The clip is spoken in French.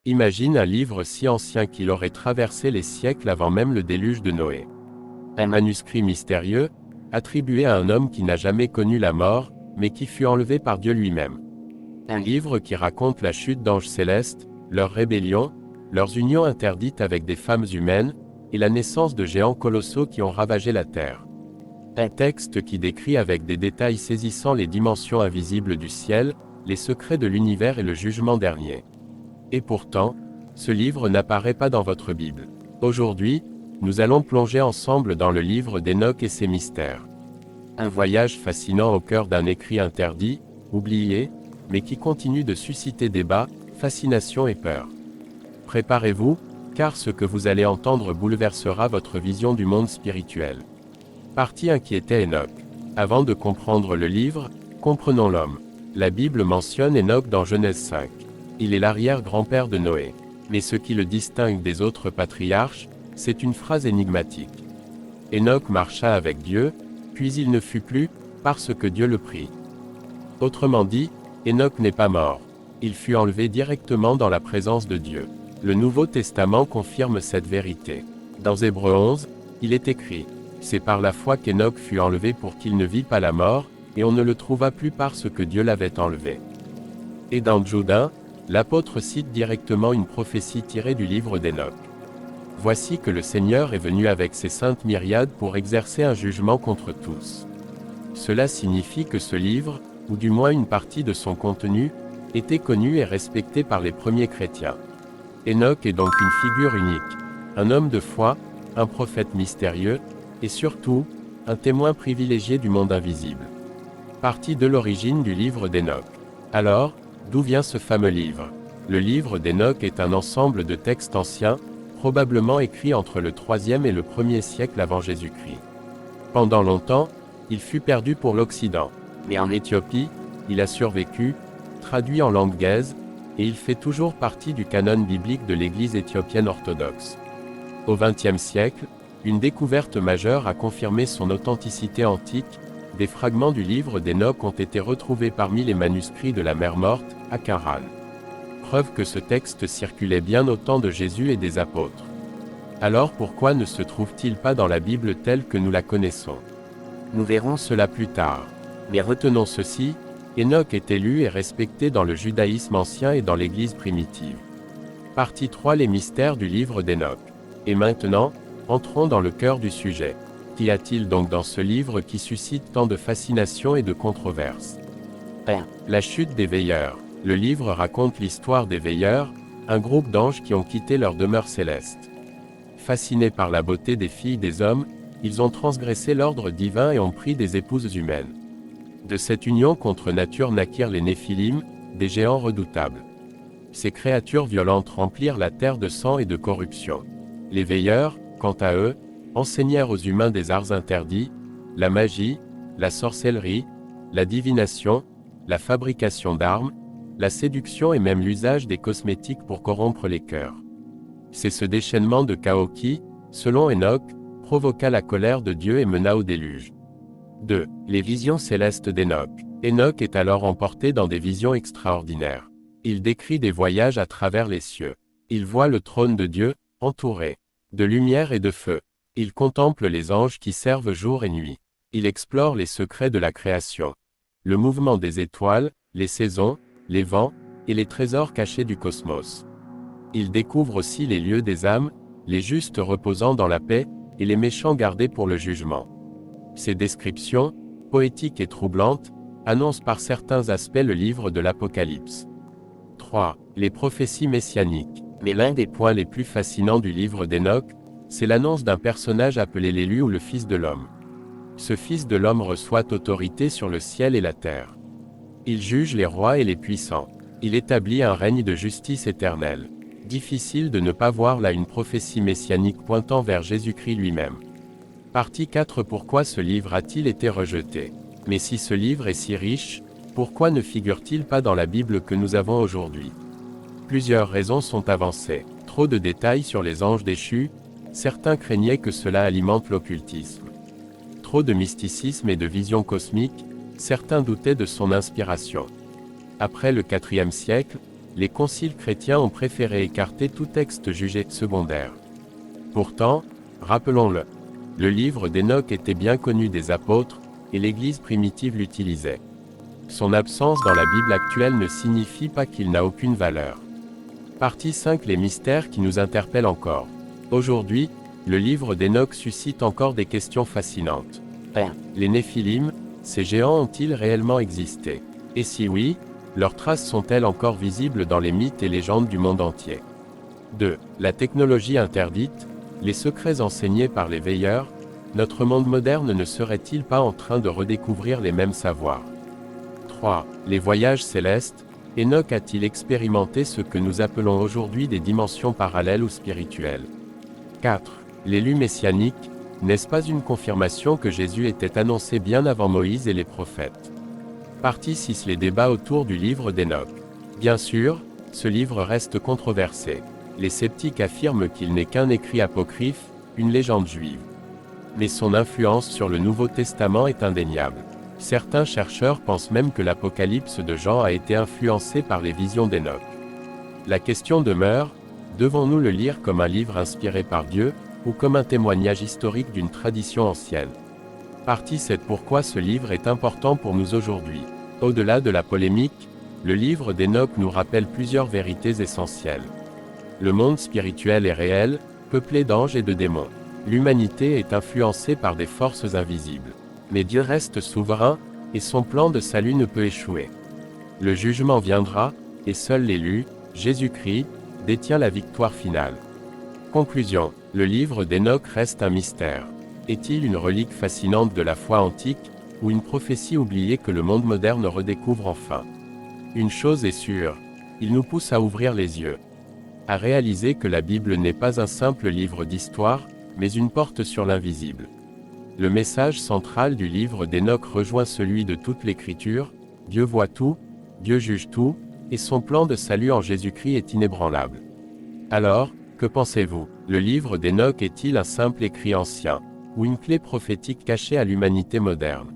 Imagine un livre si ancien qu'il aurait traversé les siècles avant même le déluge de Noé. Un manuscrit mystérieux, attribué à un homme qui n'a jamais connu la mort, mais qui fut enlevé par Dieu lui-même. Un livre qui raconte la chute d'anges célestes, leur rébellion, leurs unions interdites avec des femmes humaines, et la naissance de géants colossaux qui ont ravagé la terre. Un texte qui décrit avec des détails saisissants les dimensions invisibles du ciel, les secrets de l'univers et le jugement dernier. Et pourtant, ce livre n'apparaît pas dans votre Bible. Aujourd'hui, nous allons plonger ensemble dans le livre d'Enoch et ses mystères. Un voyage fascinant au cœur d'un écrit interdit, oublié, mais qui continue de susciter débat, fascination et peur. Préparez-vous, car ce que vous allez entendre bouleversera votre vision du monde spirituel. Partie inquiétait Enoch. Avant de comprendre le livre, comprenons l'homme. La Bible mentionne Enoch dans Genèse 5. Il est l'arrière-grand-père de Noé. Mais ce qui le distingue des autres patriarches, c'est une phrase énigmatique. Enoch marcha avec Dieu, puis il ne fut plus, parce que Dieu le prit. Autrement dit, Enoch n'est pas mort. Il fut enlevé directement dans la présence de Dieu. Le Nouveau Testament confirme cette vérité. Dans Hébreux 11, il est écrit « C'est par la foi qu'Enoch fut enlevé pour qu'il ne vit pas la mort, et on ne le trouva plus parce que Dieu l'avait enlevé. » Et dans Jude 1, l'apôtre cite directement une prophétie tirée du livre d'Enoch. Voici que le Seigneur est venu avec ses saintes myriades pour exercer un jugement contre tous. Cela signifie que ce livre, ou du moins une partie de son contenu, était connu et respecté par les premiers chrétiens. Enoch est donc une figure unique, un homme de foi, un prophète mystérieux, et surtout, un témoin privilégié du monde invisible. Partie de l'origine du livre d'Enoch. Alors, d'où vient ce fameux livre? Le livre d'Enoch est un ensemble de textes anciens, probablement écrits entre le 3e et le 1er siècle avant Jésus-Christ. Pendant longtemps, il fut perdu pour l'Occident, mais en Éthiopie, il a survécu, traduit en langue gaze, et il fait toujours partie du canon biblique de l'Église éthiopienne orthodoxe. Au XXe siècle, une découverte majeure a confirmé son authenticité antique. Des fragments du livre d'Enoch ont été retrouvés parmi les manuscrits de la Mer Morte, à Qumran. Preuve que ce texte circulait bien au temps de Jésus et des apôtres. Alors pourquoi ne se trouve-t-il pas dans la Bible telle que nous la connaissons? Nous verrons cela plus tard. Mais retenons ceci, Enoch est élu et respecté dans le judaïsme ancien et dans l'Église primitive. Partie 3 Les mystères du livre d'Enoch. Et maintenant, entrons dans le cœur du sujet. Qu'y a-t-il donc dans ce livre qui suscite tant de fascination et de controverses? La chute des veilleurs. Le livre raconte l'histoire des veilleurs, un groupe d'anges qui ont quitté leur demeure céleste. Fascinés par la beauté des filles des hommes, ils ont transgressé l'ordre divin et ont pris des épouses humaines. De cette union contre nature naquirent les Néphilim, des géants redoutables. Ces créatures violentes remplirent la terre de sang et de corruption. Les veilleurs, quant à eux, enseignèrent aux humains des arts interdits, la magie, la sorcellerie, la divination, la fabrication d'armes, la séduction et même l'usage des cosmétiques pour corrompre les cœurs. C'est ce déchaînement de chaos qui, selon Enoch, provoqua la colère de Dieu et mena au déluge. 2. Les visions célestes d'Enoch. Enoch est alors emporté dans des visions extraordinaires. Il décrit des voyages à travers les cieux. Il voit le trône de Dieu, entouré de lumière et de feu. Il contemple les anges qui servent jour et nuit. Il explore les secrets de la création. Le mouvement des étoiles, les saisons, les vents, et les trésors cachés du cosmos. Il découvre aussi les lieux des âmes, les justes reposant dans la paix, et les méchants gardés pour le jugement. Ces descriptions, poétiques et troublantes, annoncent par certains aspects le livre de l'Apocalypse. 3. Les prophéties messianiques. Mais l'un des points les plus fascinants du livre d'Enoch, c'est l'annonce d'un personnage appelé l'élu ou le Fils de l'homme. Ce Fils de l'homme reçoit autorité sur le ciel et la terre. Il juge les rois et les puissants. Il établit un règne de justice éternelle. Difficile de ne pas voir là une prophétie messianique pointant vers Jésus-Christ lui-même. Partie 4 Pourquoi ce livre a-t-il été rejeté? Mais si ce livre est si riche, pourquoi ne figure-t-il pas dans la Bible que nous avons aujourd'hui? Plusieurs raisons sont avancées. Trop de détails sur les anges déchus, certains craignaient que cela alimente l'occultisme. Trop de mysticisme et de vision cosmique, certains doutaient de son inspiration. Après le IVe siècle, les conciles chrétiens ont préféré écarter tout texte jugé secondaire. Pourtant, rappelons-le, le livre d'Enoch était bien connu des apôtres, et l'Église primitive l'utilisait. Son absence dans la Bible actuelle ne signifie pas qu'il n'a aucune valeur. Partie 5. Les mystères qui nous interpellent encore. Aujourd'hui, le livre d'Enoch suscite encore des questions fascinantes. 1. Les Néphilim, ces géants ont-ils réellement existé? Et si oui, leurs traces sont-elles encore visibles dans les mythes et légendes du monde entier? 2. La technologie interdite, les secrets enseignés par les veilleurs, notre monde moderne ne serait-il pas en train de redécouvrir les mêmes savoirs? 3. Les voyages célestes, Enoch a-t-il expérimenté ce que nous appelons aujourd'hui des dimensions parallèles ou spirituelles? 4. L'élu messianique, n'est-ce pas une confirmation que Jésus était annoncé bien avant Moïse et les prophètes? Partie 6. Les débats autour du livre d'Enoch. Bien sûr, ce livre reste controversé. Les sceptiques affirment qu'il n'est qu'un écrit apocryphe, une légende juive. Mais son influence sur le Nouveau Testament est indéniable. Certains chercheurs pensent même que l'Apocalypse de Jean a été influencé par les visions d'Enoch. La question demeure, devons-nous le lire comme un livre inspiré par Dieu, ou comme un témoignage historique d'une tradition ancienne? Partie 7. Pourquoi ce livre est important pour nous aujourd'hui? Au-delà de la polémique, le livre d'Enoch nous rappelle plusieurs vérités essentielles. Le monde spirituel est réel, peuplé d'anges et de démons. L'humanité est influencée par des forces invisibles. Mais Dieu reste souverain, et son plan de salut ne peut échouer. Le jugement viendra, et seul l'élu, Jésus-Christ, détient la victoire finale. Conclusion. Le livre d'Enoch reste un mystère. Est-il une relique fascinante de la foi antique, ou une prophétie oubliée que le monde moderne redécouvre enfin? Une chose est sûre, il nous pousse à ouvrir les yeux, à réaliser que la Bible n'est pas un simple livre d'histoire, mais une porte sur l'invisible. Le message central du livre d'Enoch rejoint celui de toute l'Écriture, Dieu voit tout, Dieu juge tout, et son plan de salut en Jésus-Christ est inébranlable. Alors, que pensez-vous? Le livre d'Enoch est-il un simple écrit ancien, ou une clé prophétique cachée à l'humanité moderne?